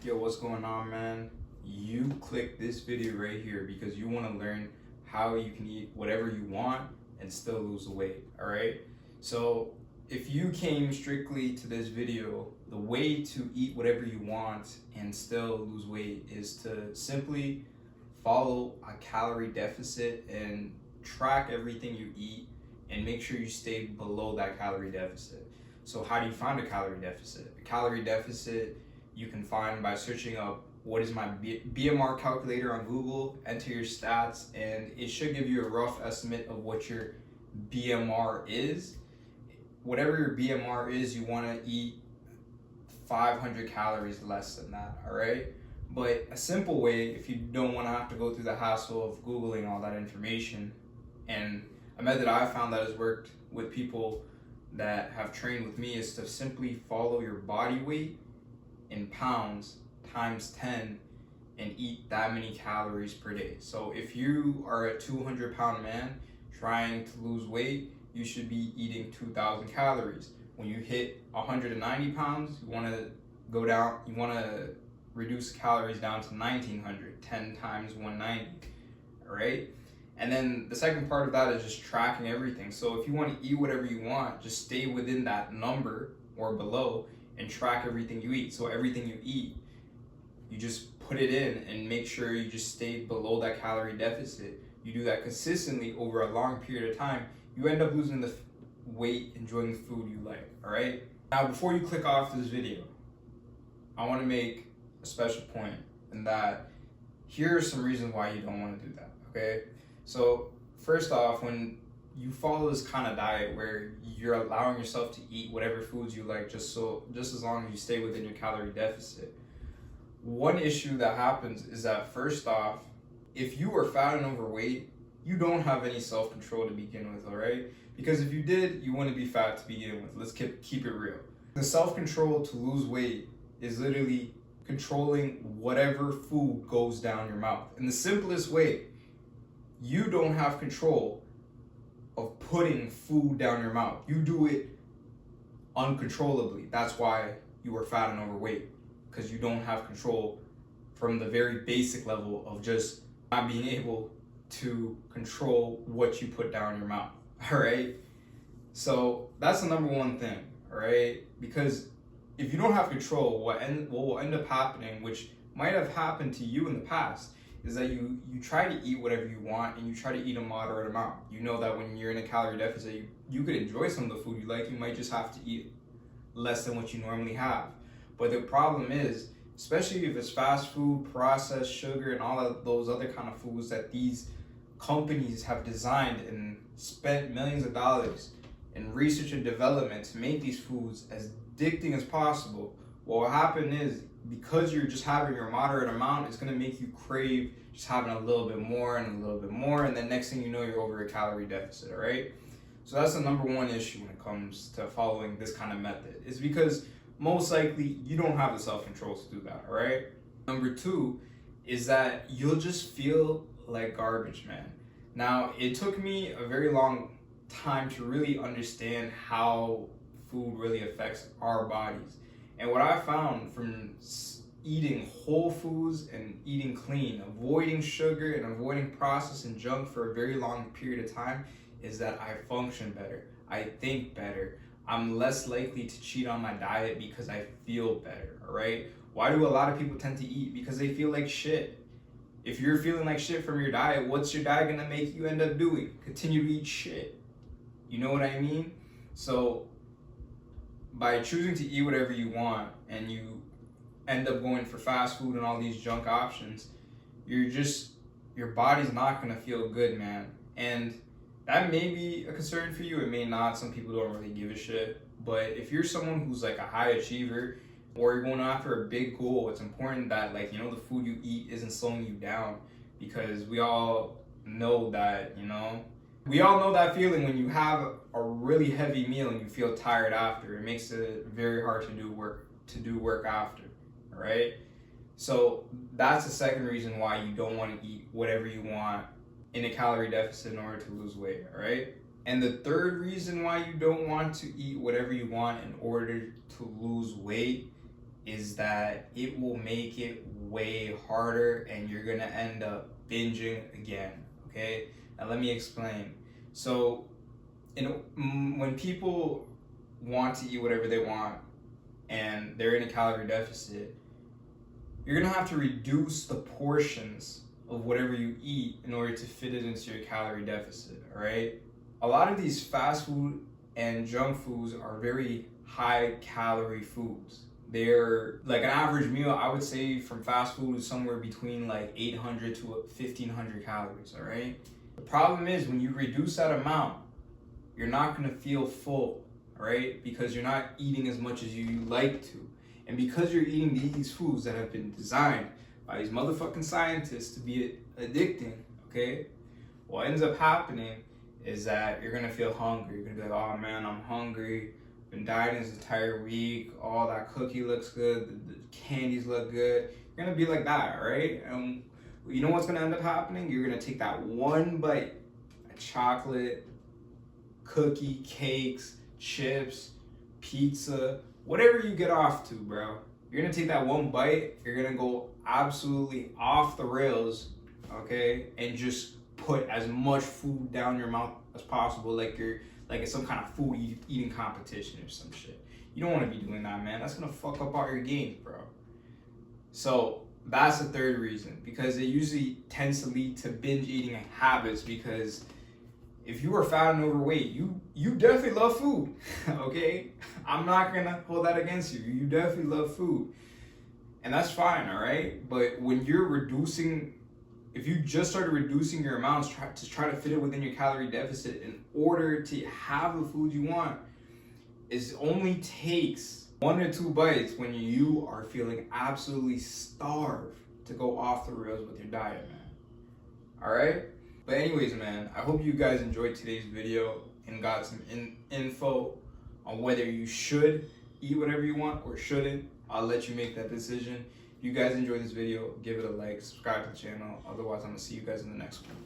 Yo, what's going on, man? You click this video right here because you want to learn how you can eat whatever you want and still lose weight, all right? So, if you came strictly to this video, the way to eat whatever you want and still lose weight is to simply follow a calorie deficit and track everything you eat and make sure you stay below that calorie deficit. So, how do you find a calorie deficit? A calorie deficit you can find by searching up what is my BMR calculator on Google, enter your stats, and it should give you a rough estimate of what your BMR is. Whatever your BMR is, you want to eat 500 calories less than that, all right? But a simple way, if you don't want to have to go through the hassle of Googling all that information, and a method I found that has worked with people that have trained with me, is to simply follow your body weight in pounds times 10 and eat that many calories per day. So if you are a 200-pound man trying to lose weight, you should be eating 2,000 calories. When you hit 190 pounds, you want to reduce calories down to 1,900, 10 times 190, all right? And then the second part of that is just tracking everything. So if you want to eat whatever you want, just stay within that number or below and track everything you eat. So everything you eat, you just put it in and make sure you just stay below that calorie deficit. You do that consistently over a long period of time, you end up losing the weight, enjoying the food you like, all right? Now, before you click off this video, I want to make a special point, and that here are some reasons why you don't want to do that, okay? So first off, when you follow this kind of diet where you're allowing yourself to eat whatever foods you like just as long as you stay within your calorie deficit, one issue that happens is that first off, if you are fat and overweight, you don't have any self-control to begin with, all right? Because if you did, you wouldn't be fat to begin with. Let's keep it real. The self-control to lose weight is literally controlling whatever food goes down your mouth. In the simplest way, you don't have control of putting food down your mouth. You do it uncontrollably. That's why you are fat and overweight, because you don't have control from the very basic level of just not being able to control what you put down your mouth, all right? So that's the number one thing, all right? Because if you don't have control, what will end up happening, which might have happened to you in the past, is that you try to eat whatever you want and you try to eat a moderate amount. You know that when you're in a calorie deficit, you could enjoy some of the food you like. You might just have to eat less than what you normally have. But the problem is, especially if it's fast food, processed sugar, and all of those other kind of foods that these companies have designed and spent millions of dollars in research and development to make these foods as addicting as possible, what will happen is, because you're just having your moderate amount, it's going to make you crave just having a little bit more and a little bit more, and then next thing you know, you're over a calorie deficit, all right? So that's the number one issue when it comes to following this kind of method, is because most likely you don't have the self-control to do that, all right? Number two is that you'll just feel like garbage, man. Now, it took me a very long time to really understand how food really affects our bodies. And what I found from eating whole foods and eating clean, avoiding sugar and avoiding processed and junk for a very long period of time, is that I function better, I think better, I'm less likely to cheat on my diet because I feel better, all right? Why do a lot of people tend to eat? Because they feel like shit. If you're feeling like shit from your diet, what's your diet gonna make you end up doing? Continue to eat shit. You know what I mean? So by choosing to eat whatever you want and you end up going for fast food and all these junk options, your body's not gonna feel good, man. And that may be a concern for you, it may not. Some people don't really give a shit. But if you're someone who's like a high achiever, or you're going after a big goal, it's important that, like, you know, the food you eat isn't slowing you down, because we all know that, we all know that feeling when you have a really heavy meal and you feel tired after. It makes it very hard to do work after, all right? So that's the second reason why you don't want to eat whatever you want in a calorie deficit in order to lose weight, all right? And the third reason why you don't want to eat whatever you want in order to lose weight is that it will make it way harder and you're gonna end up binging again, okay? Now let me explain. So, when people want to eat whatever they want and they're in a calorie deficit, you're gonna have to reduce the portions of whatever you eat in order to fit it into your calorie deficit, all right? A lot of these fast food and junk foods are very high calorie foods. They're like an average meal, I would say from fast food is somewhere between like 800 to 1500 calories, all right? The problem is when you reduce that amount, you're not gonna feel full, all right? Because you're not eating as much as you like to. And because you're eating these foods that have been designed by these motherfucking scientists to be addicting, okay? What ends up happening is that you're gonna feel hungry. You're gonna be like, oh man, I'm hungry. Been dieting this entire week. Oh, that cookie looks good. The candies look good. You're gonna be like that, right? And you know what's gonna end up happening? You're gonna take that one bite, a chocolate, cookie, cakes, chips, pizza, whatever you get off to, bro. You're gonna take that one bite. You're gonna go absolutely off the rails, okay, and just put as much food down your mouth as possible, like it's some kind of food eating competition or some shit. You don't want to be doing that, man. That's gonna fuck up all your gains, bro. So that's the third reason, because it usually tends to lead to binge eating habits. Because if you are fat and overweight, you definitely love food, okay? I'm not gonna hold that against you. You definitely love food, and that's fine, all right? But when you're reducing, if you just started reducing your amounts to try to fit it within your calorie deficit in order to have the food you want, it only takes 1 or 2 bites when you are feeling absolutely starved to go off the rails with your diet, man. All right? But anyways, man, I hope you guys enjoyed today's video and got some info on whether you should eat whatever you want or shouldn't. I'll let you make that decision. If you guys enjoyed this video, give it a like, subscribe to the channel. Otherwise, I'm going to see you guys in the next one.